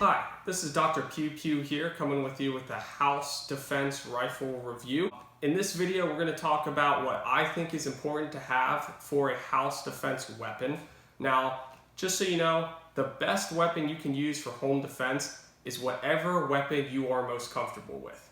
Hi, this is Dr. Pew Pew here, coming with you with the House Defense Rifle Review. In this video, we're going to talk about what I think is important to have for a house defense weapon. Now, just so you know, the best weapon you can use for home defense is whatever weapon you are most comfortable with.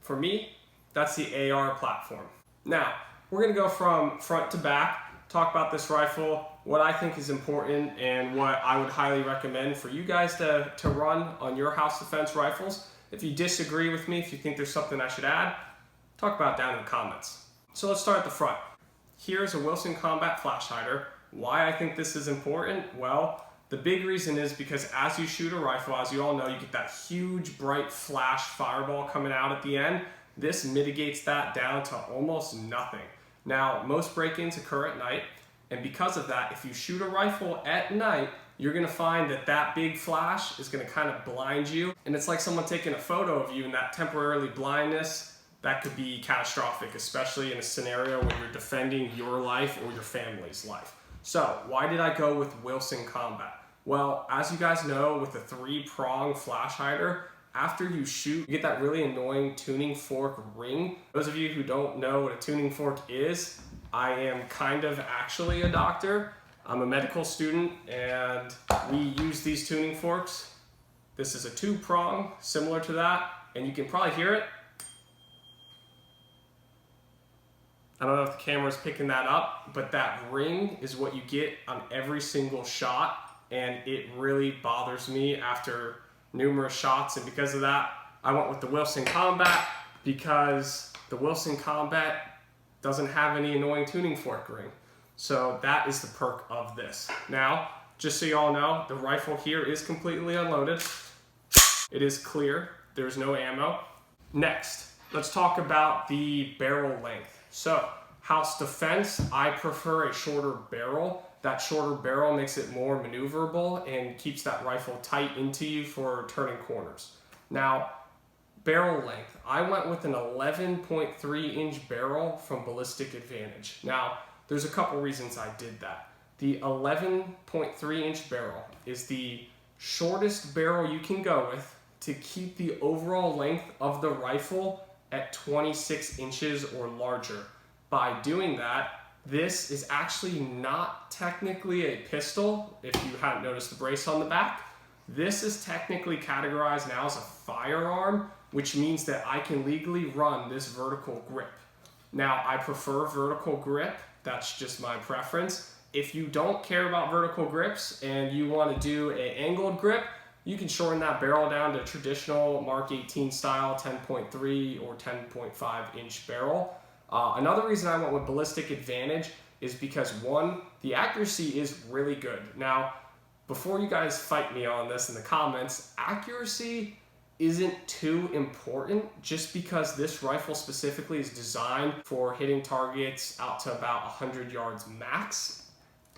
For me, that's the AR platform. Now, we're going to go from front to back, talk about this rifle, what I think is important, and what I would highly recommend for you guys to run on your house defense rifles. If you disagree with me, if you think there's something I should add, talk about it down in the comments. So let's start at the front. Here's a Wilson Combat Flash Hider. Why I think this is important? Well, the big reason is because as you shoot a rifle, as you all know, you get that huge bright flash fireball coming out at the end. This mitigates that down to almost nothing. Now, most break-ins occur at night, and because of that, if you shoot a rifle at night, you're gonna find that that big flash is gonna kind of blind you, and it's like someone taking a photo of you, and that temporary blindness, that could be catastrophic, especially in a scenario where you're defending your life or your family's life. So, why did I go with Wilson Combat? Well, as you guys know, with the 3-prong flash hider, after you shoot, you get that really annoying tuning fork ring. Those of you who don't know what a tuning fork is, I am kind of actually a doctor. I'm a medical student and we use these tuning forks. This is a 2-prong, similar to that, and you can probably hear it. I don't know if the camera's picking that up, but that ring is what you get on every single shot, and it really bothers me after numerous shots, and because of that, I went with the Wilson Combat because the Wilson Combat doesn't have any annoying tuning fork ring. So that is the perk of this. Now, just so you all know, the rifle here is completely unloaded. It is clear, there's no ammo. Next, let's talk about the barrel length. So, house defense, I prefer a shorter barrel. That shorter barrel makes it more maneuverable and keeps that rifle tight into you for turning corners. Now, barrel length. I went with an 11.3-inch barrel from Ballistic Advantage. Now, there's a couple reasons I did that. The 11.3-inch barrel is the shortest barrel you can go with to keep the overall length of the rifle at 26 inches or larger. By doing that, this is actually not technically a pistol, if you hadn't noticed the brace on the back. This is technically categorized now as a firearm, which means that I can legally run this vertical grip. Now, I prefer vertical grip. That's just my preference. If you don't care about vertical grips and you want to do an angled grip, you can shorten that barrel down to traditional Mark 18 style 10.3 or 10.5 inch barrel. Another reason I went with Ballistic Advantage is because, one, the accuracy is really good. Now, before you guys fight me on this in the comments, accuracy isn't too important just because this rifle specifically is designed for hitting targets out to about 100 yards max.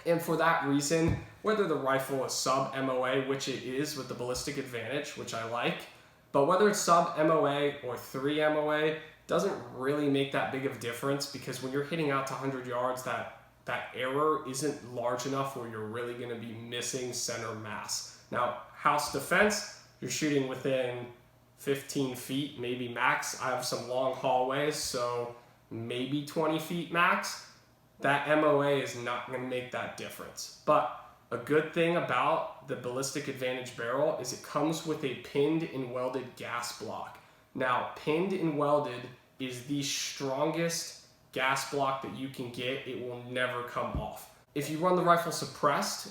And for that reason, whether the rifle is sub MOA, which it is with the Ballistic Advantage, which I like, but whether it's sub MOA or 3 MOA, doesn't really make that big of a difference, because when you're hitting out to 100 yards, that error isn't large enough where you're really going to be missing center mass. Now, house defense, you're shooting within 15 feet, maybe max. I have some long hallways, so maybe 20 feet max. That MOA is not going to make that difference. But a good thing about the Ballistic Advantage barrel is it comes with a pinned and welded gas block. Now, pinned and welded is the strongest gas block that you can get. It will never come off. If you run the rifle suppressed,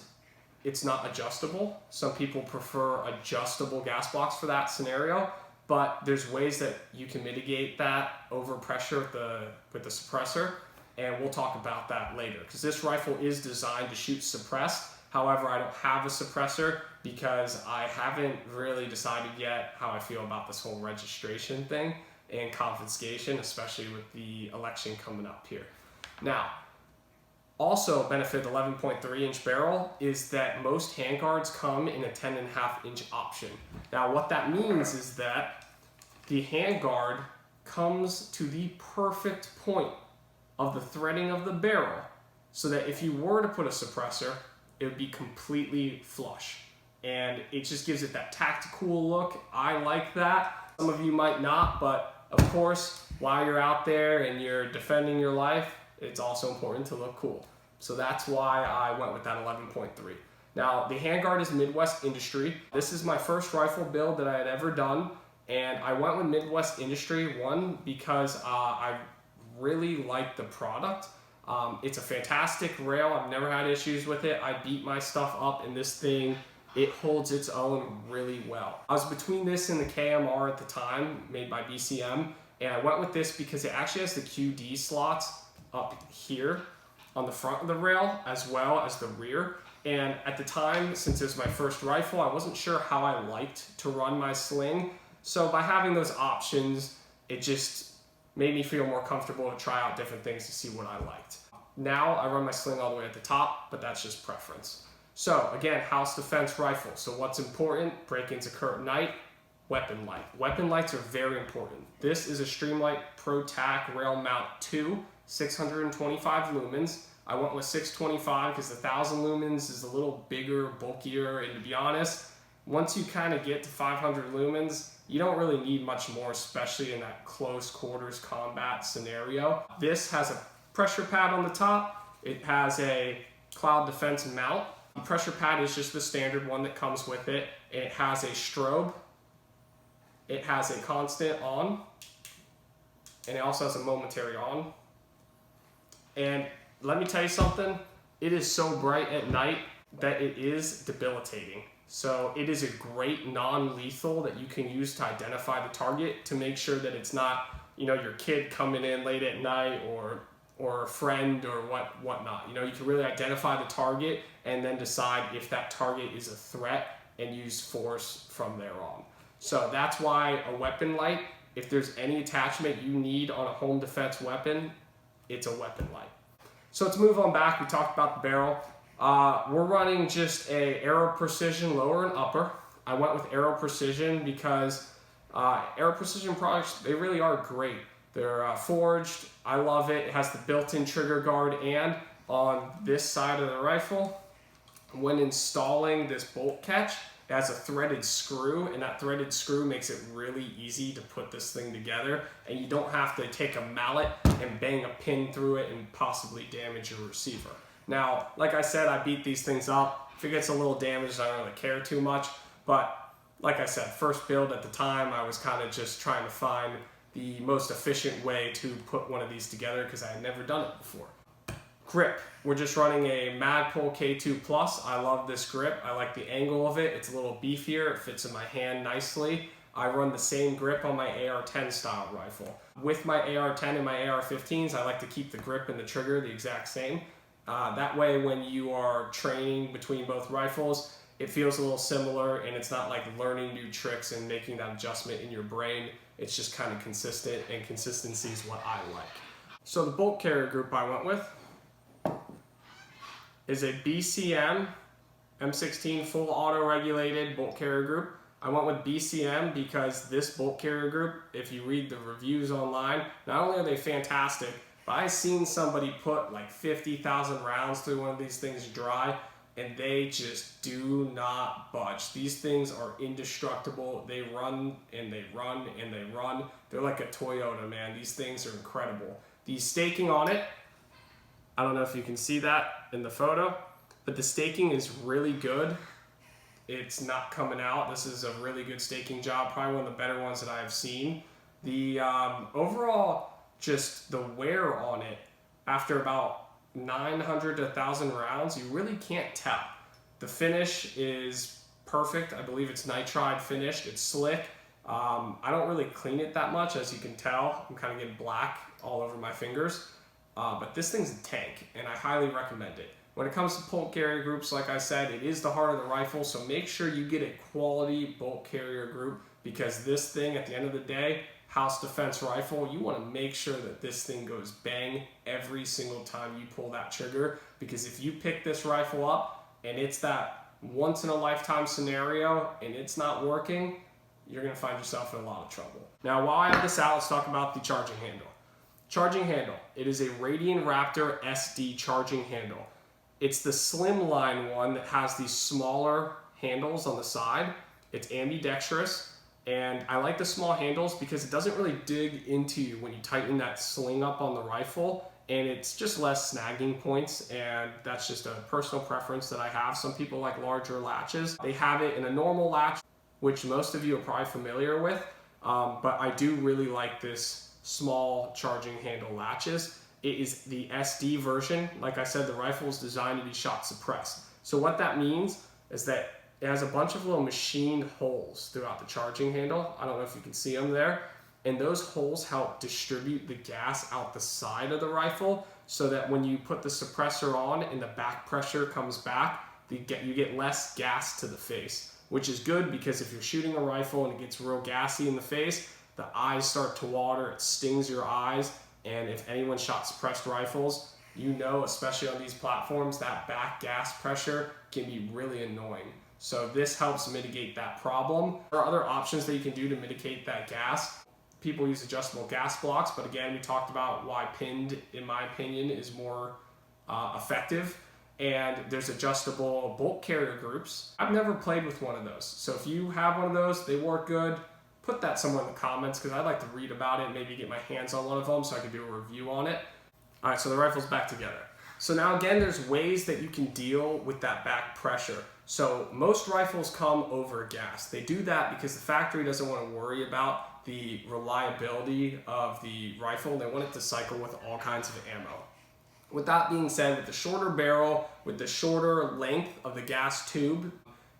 it's not adjustable. Some people prefer adjustable gas blocks for that scenario, but there's ways that you can mitigate that overpressure with the suppressor, and we'll talk about that later, because this rifle is designed to shoot suppressed. However, I don't have a suppressor because I haven't really decided yet how I feel about this whole registration thing and confiscation, especially with the election coming up here. Now, also a benefit of the 11.3-inch barrel is that most handguards come in a 10.5-inch option. Now, what that means is that the handguard comes to the perfect point of the threading of the barrel, so that if you were to put a suppressor, it would be completely flush. and it just gives it that tactical look. I like that. Some of you might not, but of course, while you're out there and you're defending your life, it's also important to look cool. So that's why I went with that 11.3. Now, the handguard is Midwest Industry. This is my first rifle build that I had ever done, and I went with Midwest Industry, one, because I really like the product. It's a fantastic rail. I've never had issues with it. I beat my stuff up, and this thing, it holds its own really well. I was between this and the KMR at the time, made by BCM, and I went with this because it actually has the QD slots up here on the front of the rail as well as the rear. And at the time, since it was my first rifle, I wasn't sure how I liked to run my sling. So by having those options, it just made me feel more comfortable to try out different things to see what I liked. Now I run my sling all the way at the top, but that's just preference. So again, house defense rifle. So what's important? Break-ins occur at night. Weapon light. Weapon lights are very important. This is a Streamlight Pro Tac Rail Mount 2, 625 lumens. I went with 625 because the 1000 lumens is a little bigger, bulkier, and to be honest, once you kind of get to 500 lumens, you don't really need much more, especially in that close quarters combat scenario. This has a pressure pad on the top. It has a cloud defense mount. The pressure pad is just the standard one that comes with it. It has a strobe. It has a constant on, and it also has a momentary on. And let me tell you something, it is so bright at night that it is debilitating. So it is a great non-lethal that you can use to identify the target to make sure that it's not, you know, your kid coming in late at night or a friend or whatnot. You know, you can really identify the target and then decide if that target is a threat and use force from there on. So that's why a weapon light, if there's any attachment you need on a home defense weapon, it's a weapon light. So let's move on back. We talked about the barrel. We're running just a Aero Precision lower and upper. I went with Aero Precision because Aero Precision products, they really are great. They're forged. I love it. It has the built-in trigger guard, and on this side of the rifle, when installing this bolt catch, it has a threaded screw, and that threaded screw makes it really easy to put this thing together, and you don't have to take a mallet and bang a pin through it and possibly damage your receiver. Now, like I said, I beat these things up. If it gets a little damaged, I don't really care too much, but like I said, first build at the time, I was kind of just trying to find the most efficient way to put one of these together because I had never done it before. Grip. We're just running a Magpul K2 Plus. I love this grip. I like the angle of it. It's a little beefier. It fits in my hand nicely. I run the same grip on my AR10 style rifle. With my AR10 and my AR15s, I like to keep the grip and the trigger the exact same. That way, when you are training between both rifles, it feels a little similar, and it's not like learning new tricks and making that adjustment in your brain. It's just kind of consistent, and consistency is what I like. So the bolt carrier group I went with is a BCM M16 full auto-regulated bolt carrier group. I went with BCM because this bolt carrier group, if you read the reviews online, not only are they fantastic, but I've seen somebody put like 50,000 rounds through one of these things dry, and they just do not budge. These things are indestructible. They run and they run and they run. They're like a Toyota, man. These things are incredible. The staking on it, I don't know if you can see that in the photo, but the staking is really good. It's not coming out. This is a really good staking job, probably one of the better ones that I've seen. The overall, just the wear on it, after about 900 to 1,000 rounds, you really can't tell. The finish is perfect. I believe it's nitride finished. It's slick. I don't really clean it that much, as you can tell. I'm kind of getting black all over my fingers. But this thing's a tank, and I highly recommend it. When it comes to bolt carrier groups, like I said, it is the heart of the rifle, so make sure you get a quality bolt carrier group, because this thing, at the end of the day, house defense rifle, you want to make sure that this thing goes bang every single time you pull that trigger, because if you pick this rifle up and it's that once in a lifetime scenario and it's not working, you're going to find yourself in a lot of trouble. Now, while I have this out, let's talk about the charging handle. Charging handle. It is a Radian Raptor SD charging handle. It's the slimline one that has these smaller handles on the side. It's ambidextrous, and I like the small handles because it doesn't really dig into you when you tighten that sling up on the rifle, and it's just less snagging points, and that's just a personal preference that I have. Some people like larger latches. They have it in a normal latch, which most of you are probably familiar with, but I do really like this small charging handle latches. It is the SD version. Like I said, the rifle is designed to be shot suppressed. So what that means is that it has a bunch of little machined holes throughout the charging handle. I don't know if you can see them there. And those holes help distribute the gas out the side of the rifle so that when you put the suppressor on and the back pressure comes back, you get less gas to the face, which is good because if you're shooting a rifle and it gets real gassy in the face, the eyes start to water, it stings your eyes. And if anyone shot suppressed rifles, you know, especially on these platforms, that back gas pressure can be really annoying. So this helps mitigate that problem. There are other options that you can do to mitigate that gas. People use adjustable gas blocks, but again, we talked about why pinned, in my opinion, is more effective. And there's adjustable bolt carrier groups. I've never played with one of those. So if you have one of those, they work good, put that somewhere in the comments because I'd like to read about it and maybe get my hands on one of them so I can do a review on it. All right, so the rifle's back together. So now again, there's ways that you can deal with that back pressure. So most rifles come over gas. They do that because the factory doesn't want to worry about the reliability of the rifle. They want it to cycle with all kinds of ammo. With that being said, with the shorter barrel, with the shorter length of the gas tube,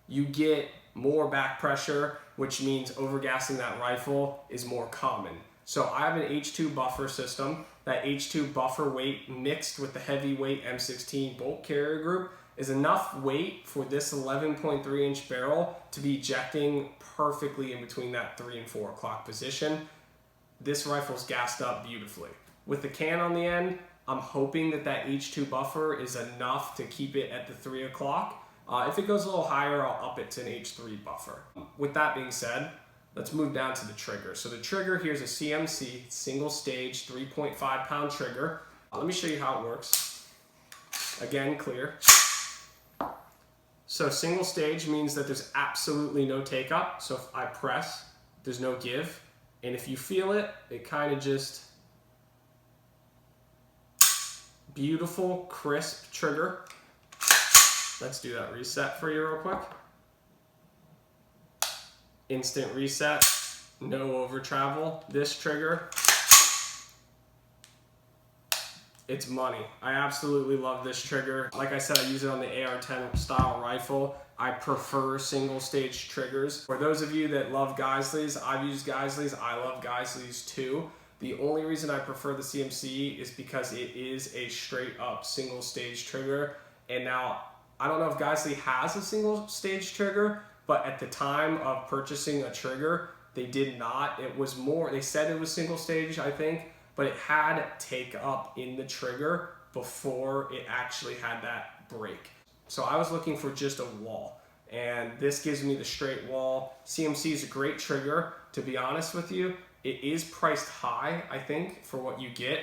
you get more back pressure, which means overgassing that rifle is more common. So I have an H2 buffer system. That H2 buffer weight mixed with the heavyweight M16 bolt carrier group is enough weight for this 11.3 inch barrel to be ejecting perfectly in between that 3 and 4 o'clock position. This rifle's gassed up beautifully. With the can on the end, I'm hoping that that H2 buffer is enough to keep it at the 3 o'clock. If it goes a little higher, I'll up it to an H3 buffer. With that being said, let's move down to the trigger. So the trigger here is a CMC, single stage, 3.5 pound trigger. Let me show you how it works. Again, clear. So single stage means that there's absolutely no take up. So if I press, there's no give. And if you feel it, it kind of just, beautiful, crisp trigger. Let's do that reset for you real quick. Instant reset, no over travel. This trigger, it's money. I absolutely love this trigger. Like I said, I use it on the AR10 style rifle. I prefer single stage triggers. For those of you that love Geissele's, I've used Geissele's, I love Geissele's too. The only reason I prefer the CMC is because it is a straight up single stage trigger. And now, I don't know if Geissele has a single stage trigger, but at the time of purchasing a trigger, they did not. It was more, they said it was single stage, I think, but it had take up in the trigger before it actually had that break. So I was looking for just a wall, and this gives me the straight wall. CMC is a great trigger, to be honest with you. It is priced high, I think, for what you get.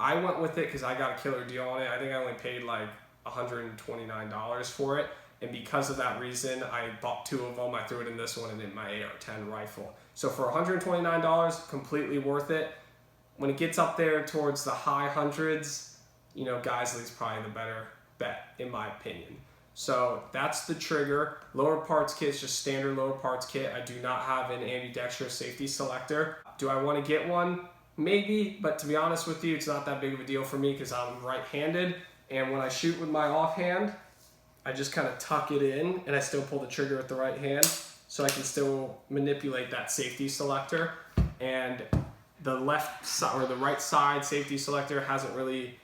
I went with it because I got a killer deal on it. I think I only paid like $129 for it. And because of that reason, I bought 2 of them. I threw it in this one and in my AR-10 rifle. So for $129, completely worth it. When it gets up there towards the high hundreds, you know, Geissele's probably the better bet, in my opinion. So that's the trigger. Lower parts kit is just standard lower parts kit. I do not have an ambidextrous safety selector. Do I want to get one? Maybe, but to be honest with you, it's not that big of a deal for me because I'm right-handed. And when I shoot with my offhand, I just kind of tuck it in and I still pull the trigger with the right hand so I can still manipulate that safety selector. And the left side or the right side safety selector hasn't really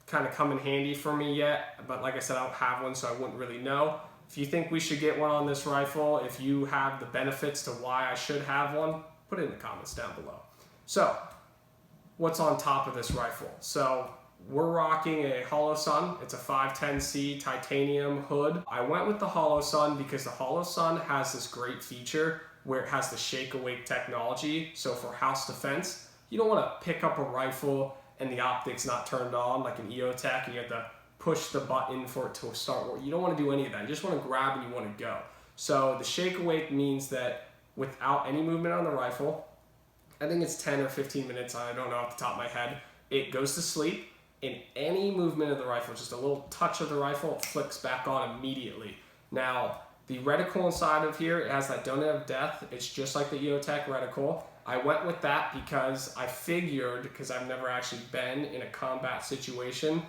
kind of come in handy for me yet, but like I said, I don't have one, so I wouldn't really know. If you think we should get one on this rifle, if you have the benefits to why I should have one, put it in the comments down below. So what's on top of this rifle? So we're rocking a Holosun. It's a 510C titanium hood. I went with the Holosun because the Holosun has this great feature where it has the shake awake technology. So for house defense, you don't want to pick up a rifle and the optic's not turned on like an EOTech and you have to push the button for it to start working. You don't want to do any of that. You just want to grab and you want to go. So the shake awake means that without any movement on the rifle, I think it's 10 or 15 minutes, I don't know off the top of my head, it goes to sleep, and any movement of the rifle, just a little touch of the rifle, it flicks back on immediately. Now, the reticle inside of here, it has that donut of death. It's just like the EOTech reticle. I went with that because I figured, because I've never actually been in a combat situation,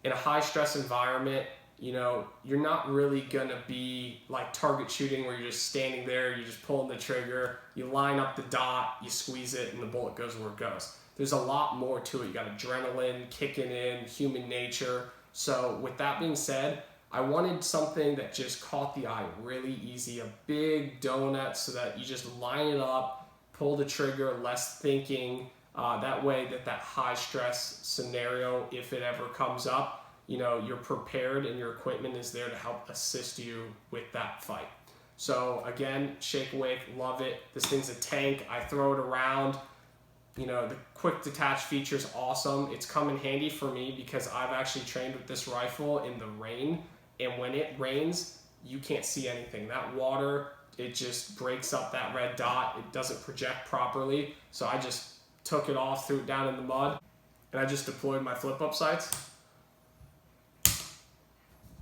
in a high stress environment, you know, you're not really gonna be like target shooting where you're just standing there, you're just pulling the trigger, you line up the dot, you squeeze it, and the bullet goes where it goes. There's a lot more to it. You got adrenaline kicking in, human nature. So with that being said, I wanted something that just caught the eye really easy, a big donut so that you just line it up, pull the trigger, less thinking. That way that high stress scenario, if it ever comes up, you know, you're prepared and your equipment is there to help assist you with that fight. So again, shake awake, love it. This thing's a tank. I throw it around. You know, the quick detach feature is awesome. It's come in handy for me because I've actually trained with this rifle in the rain, and when it rains, you can't see anything. That water, it just breaks up that red dot. It doesn't project properly. So I just took it off, threw it down in the mud, and I just deployed my flip-up sights.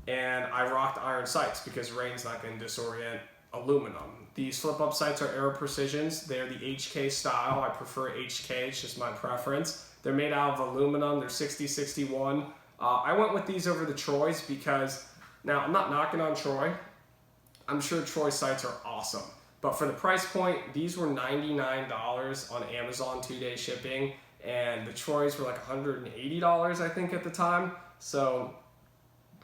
And I rocked iron sights because rain's not going to disorient aluminum. These flip-up sights are Aero Precisions. They're the HK style. I prefer HK, it's just my preference. They're made out of aluminum. They're 6061. I went with these over the Troys because, now I'm not knocking on Troy. I'm sure Troy sights are awesome. But for the price point, these were $99 on Amazon 2-day shipping, and the Troys were like $180 I think at the time. So,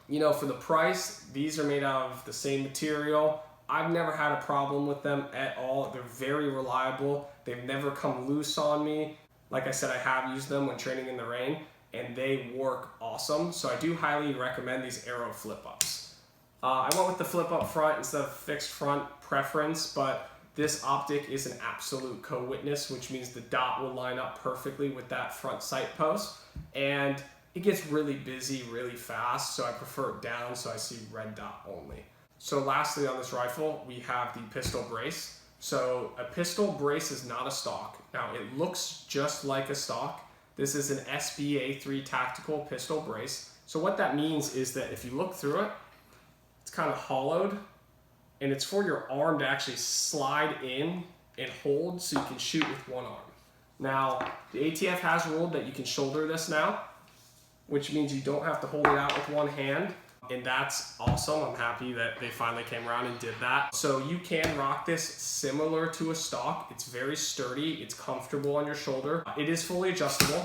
you know, for the price, these are made out of the same material. I've never had a problem with them at all. They're very reliable. They've never come loose on me. Like I said, I have used them when training in the rain, and they work awesome. So I do highly recommend these Aero flip-ups. I went with the flip-up front instead of fixed front preference, but this optic is an absolute co-witness, which means the dot will line up perfectly with that front sight post. And it gets really busy really fast, so I prefer it down so I see red dot only. So lastly on this rifle, we have the pistol brace. So a pistol brace is not a stock. Now it looks just like a stock. This is an SBA3 tactical pistol brace. So what that means is that if you look through it, it's kind of hollowed, and it's for your arm to actually slide in and hold so you can shoot with one arm. Now, the ATF has ruled that you can shoulder this now, which means you don't have to hold it out with one hand. And that's awesome. I'm happy that they finally came around and did that. So you can rock this similar to a stock. It's very sturdy. It's comfortable on your shoulder. It is fully adjustable.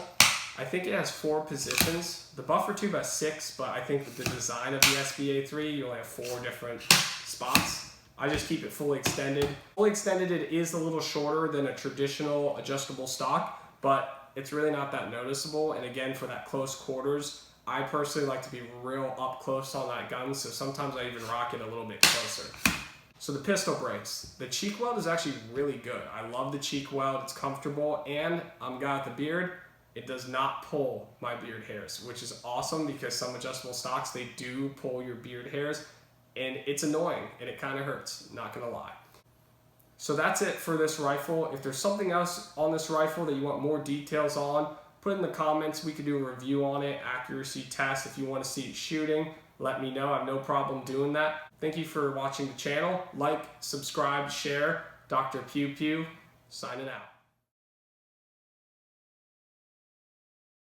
I think it has 4 positions. The buffer tube has 6, but I think with the design of the SBA3, you only have 4 different spots. I just keep it fully extended. Fully extended, it is a little shorter than a traditional adjustable stock, but it's really not that noticeable. And again, for that close quarters, I personally like to be real up close on that gun, so sometimes I even rock it a little bit closer. So the pistol brace. The cheek weld is actually really good. I love the cheek weld, it's comfortable, and I'm a guy with a beard. It does not pull my beard hairs, which is awesome because some adjustable stocks, they do pull your beard hairs, and it's annoying, and it kind of hurts, not gonna lie. So that's it for this rifle. If there's something else on this rifle that you want more details on, put in the comments. We could do a review on it, accuracy test. If you want to see it shooting, let me know. I have no problem doing that. Thank you for watching the channel. Like, subscribe, share. Dr. Pew Pew, signing out.